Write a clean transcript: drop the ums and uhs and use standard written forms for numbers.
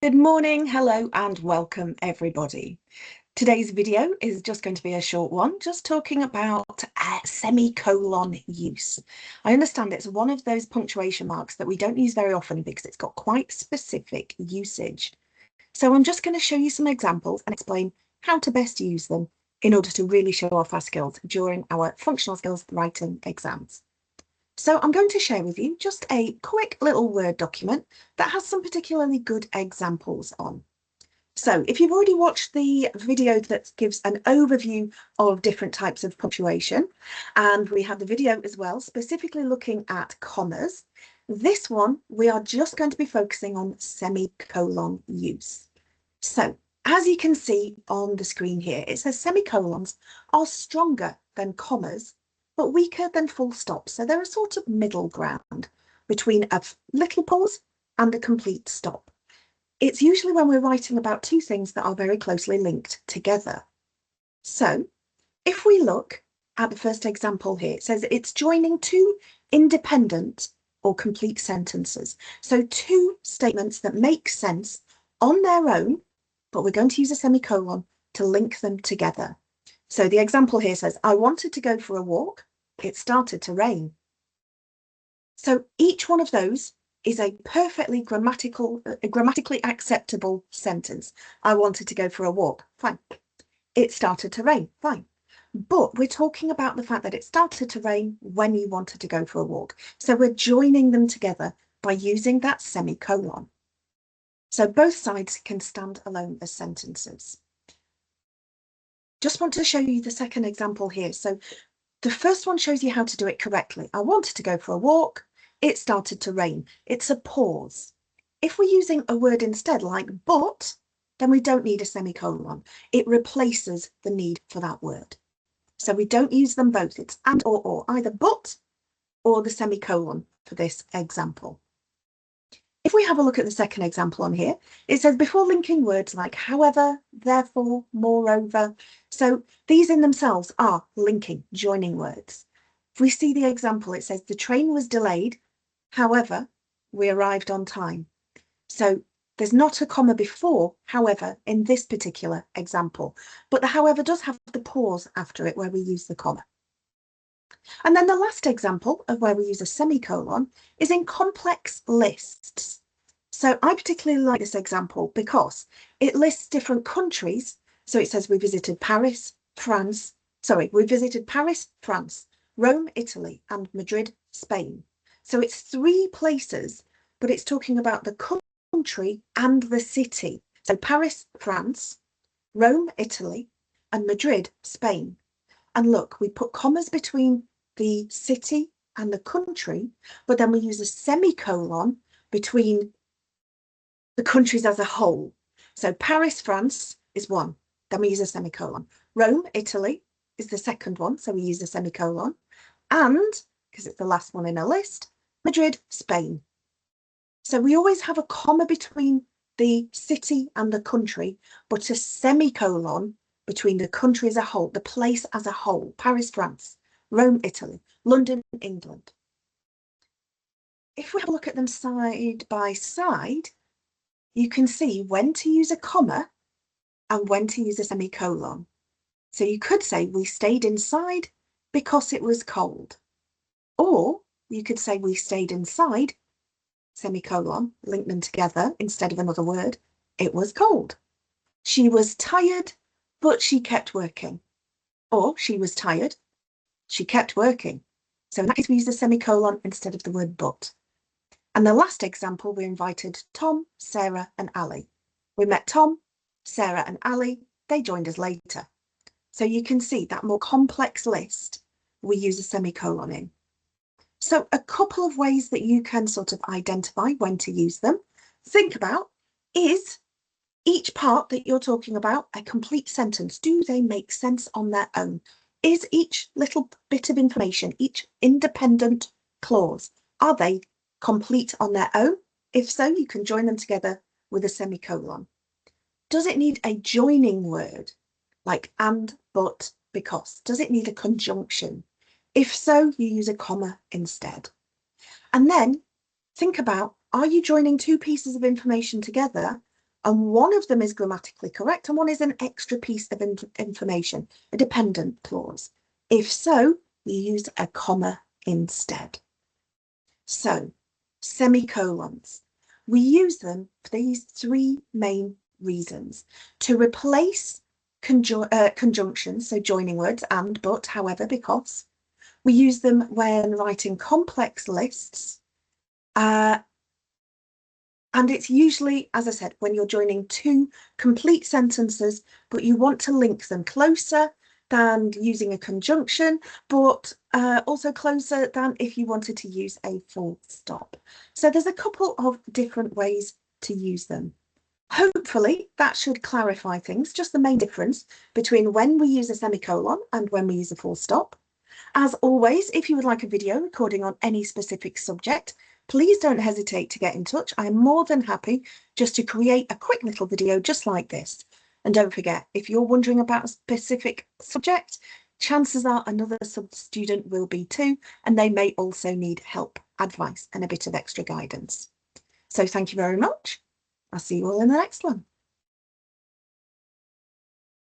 Good morning, hello and welcome everybody. Today's video is just going to be a short one, just talking about semicolon use. I understand it's one of those punctuation marks that we don't use very often because it's got quite specific usage. So I'm just going to show you some examples and explain how to best use them in order to really show off our skills during our functional skills writing exams. So I'm going to share with you just a quick little Word document that has some particularly good examples on. So if you've already watched the video that gives an overview of different types of punctuation, and we have the video as well, specifically looking at commas, this one, we are just going to be focusing on semicolon use. So as you can see on the screen here, it says semicolons are stronger than commas, but weaker than full stops. So they're a sort of middle ground between a little pause and a complete stop. It's usually when we're writing about two things that are very closely linked together. So if we look at the first example here, it says it's joining two independent or complete sentences. So two statements that make sense on their own, but we're going to use a semicolon to link them together. So the example here says, I wanted to go for a walk. It started to rain. So each one of those is a perfectly grammatically acceptable sentence. I wanted to go for a walk. Fine. It started to rain. Fine. But we're talking about the fact that it started to rain when you wanted to go for a walk. So we're joining them together by using that semicolon. So both sides can stand alone as sentences. Just want to show you the second example here. So the first one shows you how to do it correctly. I wanted to go for a walk. It started to rain. It's a pause. If we're using a word instead like but, then we don't need a semicolon. It replaces the need for that word. So we don't use them both. It's and or, either but or the semicolon for this example. If we have a look at the second example on here, it says before linking words like however, therefore, moreover. So these in themselves are linking, joining words. If we see the example, it says the train was delayed. However, we arrived on time. So there's not a comma before, however, in this particular example, but the however does have the pause after it where we use the comma. And then the last example of where we use a semicolon is in complex lists. So I particularly like this example because it lists different countries. So it says we visited Paris, France, Rome, Italy, and Madrid, Spain. So it's three places, but it's talking about the country and the city. So Paris, France, Rome, Italy, and Madrid, Spain. And look, we put commas between the city and the country, but then we use a semicolon between the countries as a whole. So Paris, France is one, then we use a semicolon. Rome, Italy is the second one, so we use a semicolon. And, because it's the last one in a list, Madrid, Spain. So we always have a comma between the city and the country, but a semicolon between the country as a whole, the place as a whole, Paris, France, Rome, Italy, London, England. If we have a look at them side by side, you can see when to use a comma and when to use a semicolon. So you could say we stayed inside because it was cold. Or you could say we stayed inside, semicolon, link them together instead of another word. It was cold. She was tired, but she kept working. Or she was tired, she kept working. So in that case, we use a semicolon instead of the word but. And the last example, we invited Tom, Sarah, and Ali. We met Tom, Sarah, and Ali. They joined us later. So you can see that more complex list, we use a semicolon in. So a couple of ways that you can sort of identify when to use them. Think about, is each part that you're talking about a complete sentence? Do they make sense on their own? Is each little bit of information, each independent clause, are they complete on their own? If so, you can join them together with a semicolon. Does it need a joining word like and, but, because? Does it need a conjunction? If so, you use a comma instead. And then think about, are you joining two pieces of information together, and one of them is grammatically correct and one is an extra piece of information, a dependent clause. If so, you use a comma instead. So, semicolons. We use them for these three main reasons: to replace conjunctions, so joining words, and, but, however, because. We use them when writing complex lists. And it's usually, as I said, when you're joining two complete sentences, but you want to link them closer than using a conjunction, but also closer than if you wanted to use a full stop. So there's a couple of different ways to use them. Hopefully that should clarify things, just the main difference between when we use a semicolon and when we use a full stop. As always, if you would like a video recording on any specific subject, please don't hesitate to get in touch. I am more than happy just to create a quick little video just like this. And don't forget, if you're wondering about a specific subject, chances are another sub-student will be too, and they may also need help, advice, and a bit of extra guidance. So thank you very much. I'll see you all in the next one.